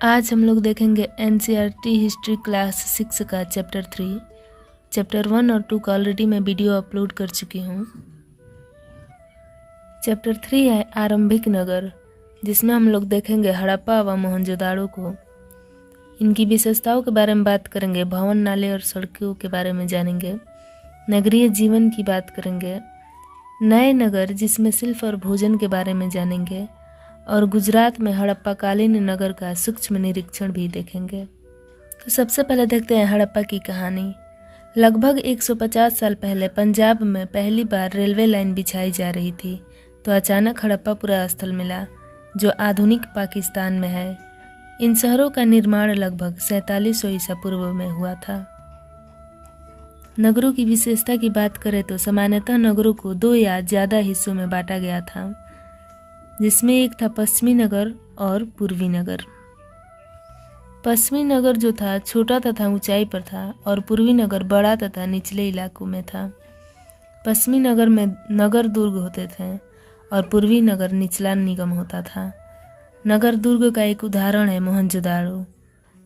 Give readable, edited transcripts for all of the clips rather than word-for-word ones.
आज हम लोग देखेंगे एनसीईआरटी हिस्ट्री क्लास 6 का चैप्टर 3। चैप्टर 1 और 2 का ऑलरेडी मैं वीडियो अपलोड कर चुकी हूँ। चैप्टर 3 है आरंभिक नगर, जिसमें हम लोग देखेंगे हड़प्पा व मोहनजोदाड़ो को। इनकी विशेषताओं के बारे में बात करेंगे, भवन, नाले और सड़कों के बारे में जानेंगे, नगरीय जीवन की बात करेंगे, नए नगर जिसमें शिल्प और भोजन के बारे में जानेंगे और गुजरात में हड़प्पाकालीन नगर का सूक्ष्म निरीक्षण भी देखेंगे। तो सबसे पहले देखते हैं हड़प्पा की कहानी। लगभग 150 साल पहले पंजाब में पहली बार रेलवे लाइन बिछाई जा रही थी तो अचानक हड़प्पापुरा स्थल मिला, जो आधुनिक पाकिस्तान में है। इन शहरों का निर्माण लगभग 4700 ईसा पूर्व में हुआ था। नगरों की विशेषता की बात करें तो सामान्यतः नगरों को 2 या ज़्यादा हिस्सों में बांटा गया था, जिसमें एक था पश्चिमी नगर और पूर्वी नगर। पश्चिमी नगर जो था छोटा तथा ऊंचाई पर था और पूर्वी नगर बड़ा तथा निचले इलाकों में था। पश्चिमी नगर में नगर दुर्ग होते थे और पूर्वी नगर निचला निगम होता था। नगर दुर्ग का एक उदाहरण है मोहनजोदाड़ो,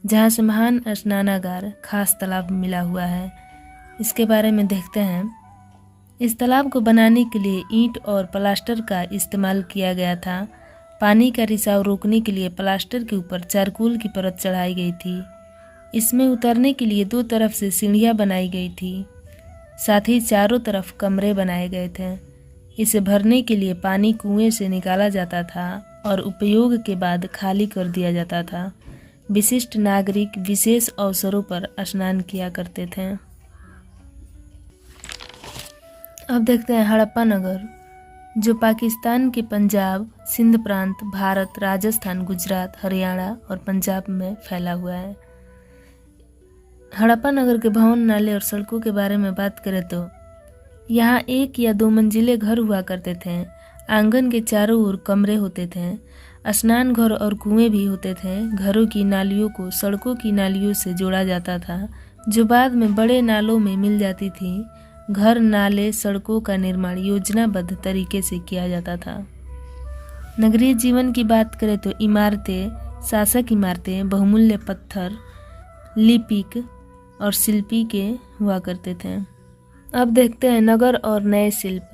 जहाँ से महान स्नानागार खास तालाब मिला हुआ है। इसके बारे में देखते हैं। इस तालाब को बनाने के लिए ईंट और प्लास्टर का इस्तेमाल किया गया था। पानी का रिसाव रोकने के लिए प्लास्टर के ऊपर चारकोल की परत चढ़ाई गई थी। इसमें उतरने के लिए 2 तरफ से सीढ़ियां बनाई गई थी, साथ ही चारों तरफ कमरे बनाए गए थे। इसे भरने के लिए पानी कुएं से निकाला जाता था और उपयोग के बाद खाली कर दिया जाता था। विशिष्ट नागरिक विशेष अवसरों पर स्नान किया करते थे। अब देखते हैं हड़प्पा नगर, जो पाकिस्तान के पंजाब, सिंध प्रांत, भारत, राजस्थान, गुजरात, हरियाणा और पंजाब में फैला हुआ है। हड़प्पा नगर के भवन, नाले और सड़कों के बारे में बात करें तो यहाँ 1 या 2 मंजिले घर हुआ करते थे। आंगन के चारों ओर कमरे होते थे। स्नान घर और कुएं भी होते थे। घरों की नालियों को सड़कों की नालियों से जोड़ा जाता था, जो बाद में बड़े नालों में मिल जाती थी। घर, नाले, सड़कों का निर्माण योजनाबद्ध तरीके से किया जाता था। नगरीय जीवन की बात करें तो इमारतें, शासक इमारतें बहुमूल्य पत्थर, लिपिक और शिल्पी के हुआ करते थे। अब देखते हैं नगर और नए शिल्प।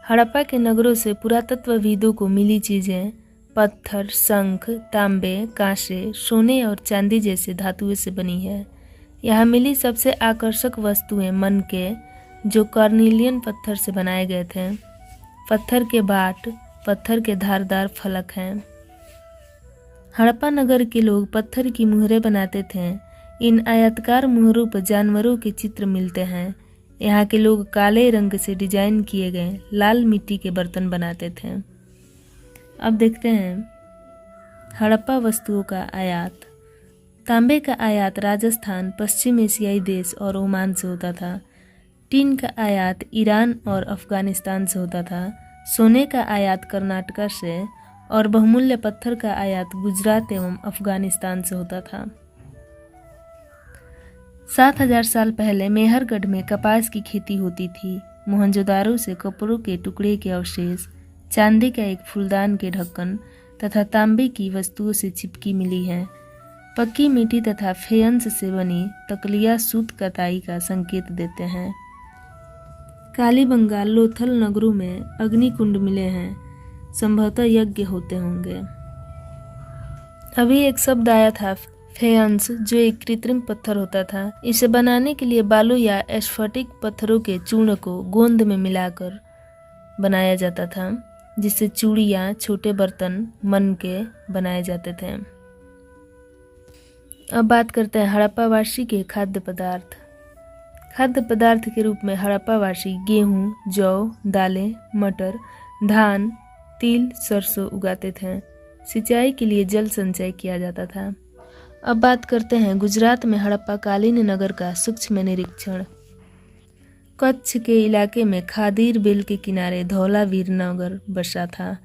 हड़प्पा के नगरों से पुरातत्वविदों को मिली चीज़ें पत्थर, शंख, तांबे, कांसे, सोने और चांदी जैसे धातुओं से बनी है। यहाँ मिली सबसे आकर्षक वस्तुएं मनके, जो कार्निलियन पत्थर से बनाए गए थे, पत्थर के बाट, पत्थर के धारदार फलक हैं। हड़प्पा नगर के लोग पत्थर की मुहरें बनाते थे। इन आयताकार मुहरों पर जानवरों के चित्र मिलते हैं। यहाँ के लोग काले रंग से डिजाइन किए गए लाल मिट्टी के बर्तन बनाते थे। अब देखते हैं हड़प्पा वस्तुओं का आयात। तांबे का आयात राजस्थान, पश्चिम एशियाई देश और ओमान से होता था। टीन का आयात ईरान और अफगानिस्तान से होता था। सोने का आयात कर्नाटक से और बहुमूल्य पत्थर का आयात गुजरात एवं अफगानिस्तान से होता था। 7000 साल पहले मेहरगढ़ में कपास की खेती होती थी। मोहनजोदाड़ो से कपड़ों के टुकड़े के अवशेष, चांदी का एक फूलदान के ढक्कन तथा तांबे की वस्तुओं से चिपकी मिली है। पक्की मिट्टी तथा फेयंस से बनी तकलिया सूत कताई का संकेत देते हैं। कालीबंगा, लोथल नगरों में अग्निकुंड मिले हैं, संभवतः यज्ञ होते होंगे। अभी एक शब्द आया था फेयंस, जो एक कृत्रिम पत्थर होता था। इसे बनाने के लिए बालू या एस्फटिक पत्थरों के चूर्ण को गोंद में मिलाकर बनाया जाता था, जिससे चूड़ियाँ, छोटे बर्तन, मनके बनाए जाते थे। अब बात करते हैं हड़प्पावासी के खाद्य पदार्थ। खाद्य पदार्थ के रूप में हड़प्पावासी गेहूँ, जौ, दालें, मटर, धान, तिल, सरसों उगाते थे। सिंचाई के लिए जल संचय किया जाता था। अब बात करते हैं गुजरात में हड़प्पाकालीन नगर का सूक्ष्म निरीक्षण। कच्छ के इलाके में खादीर बेल के किनारे धौलावीर नगर बसा था।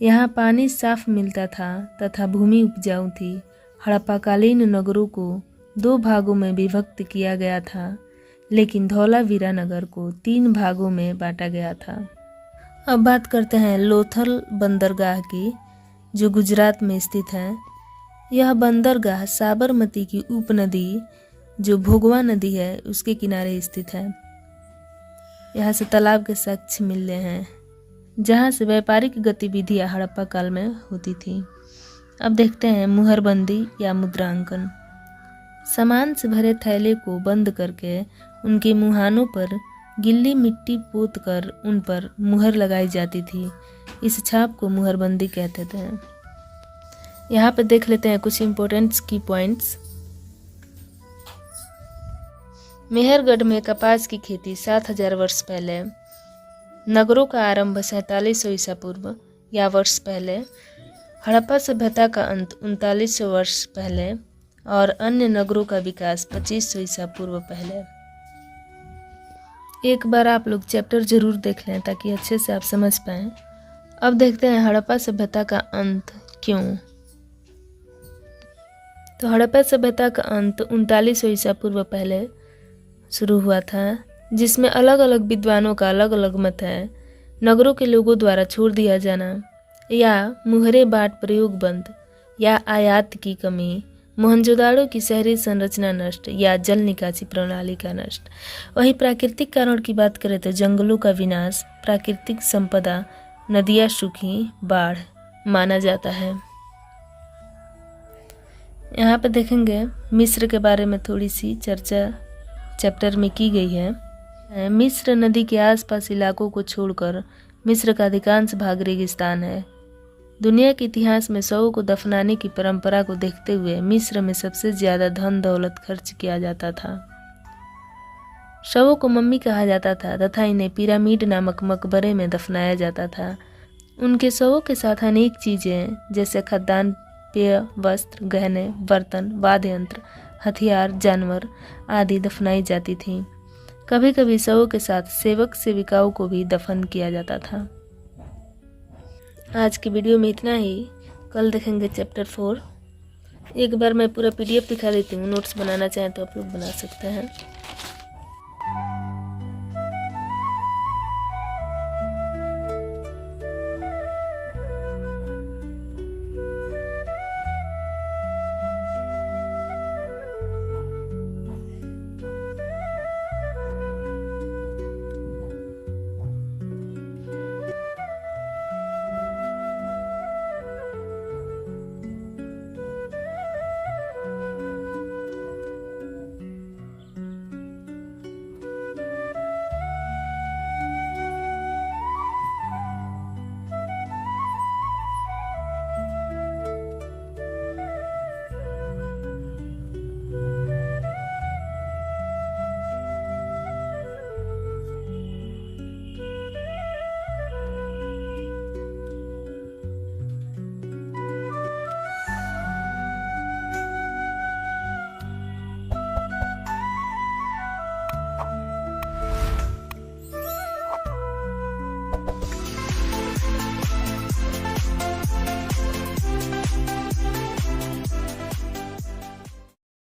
यहाँ पानी साफ मिलता था तथा भूमि उपजाऊ थी। हड़प्पाकालीन नगरों को 2 भागों में विभक्त किया गया था, लेकिन धौलावीरा नगर को 3 भागों में बांटा गया था। अब बात करते हैं लोथल बंदरगाह की, जो गुजरात में स्थित है। यह बंदरगाह साबरमती की उपनदी जो भोगवा नदी है उसके किनारे स्थित है। यहाँ से तालाब के साक्ष्य मिल रहे हैं जहाँ से व्यापारिक गतिविधियाँ हड़प्पा काल में होती थी। अब देखते हैं मुहरबंदी या मुद्रांकन। सामान से भरे थैले को बंद करके उनके मुहानों पर गिल्ली मिट्टी पोत कर उन पर मुहर लगाई जाती थी। इस छाप को मुहरबंदी कहते थे। यहाँ पे देख लेते हैं कुछ इम्पोर्टेंट की पॉइंट्स। मेहरगढ़ में कपास की खेती 7000 वर्ष पहले, नगरों का आरंभ 4700 ईसा पूर्व या वर्ष पहले, हड़प्पा सभ्यता का अंत 3900 वर्ष पहले और अन्य नगरों का विकास 2500 ईसा पूर्व पहले। एक बार आप लोग चैप्टर जरूर देख लें ताकि अच्छे से आप समझ पाएं। अब देखते हैं हड़प्पा सभ्यता का अंत क्यों। तो हड़प्पा सभ्यता का अंत 3900 ईसा पूर्व पहले शुरू हुआ था, जिसमें अलग अलग विद्वानों का अलग अलग मत है। नगरों के लोगों द्वारा छोड़ दिया जाना या मुहरे बाट प्रयोग बंद या आयात की कमी, मोहनजोदाड़ो की शहरी संरचना नष्ट या जल निकासी प्रणाली का नष्ट। वहीं प्राकृतिक कारण की बात करें तो जंगलों का विनाश, प्राकृतिक संपदा, नदियाँ सूखी, बाढ़ माना जाता है। यहाँ पे देखेंगे मिस्र के बारे में थोड़ी सी चर्चा चैप्टर में की गई है। मिस्र नदी के आसपास इलाकों को छोड़कर मिस्र का अधिकांश भाग रेगिस्तान है। दुनिया के इतिहास में शवों को दफनाने की परंपरा को देखते हुए मिस्र में सबसे ज्यादा धन दौलत खर्च किया जाता था। शवों को मम्मी कहा जाता था तथा इन्हें पिरामिड नामक मकबरे में दफनाया जाता था। उनके शवों के साथ अनेक चीजें जैसे खाद्यान्न, पेय, वस्त्र, गहने, बर्तन, वाद्य यंत्र, हथियार, जानवर आदि दफनाई जाती थीं। कभी कभी शवों के साथ सेवक सेविकाओं को भी दफन किया जाता था। आज की वीडियो में इतना ही। कल देखेंगे चैप्टर 4। एक बार मैं पूरा PDF दिखा देती हूँ। नोट्स बनाना चाहें तो आप लोग बना सकते हैं।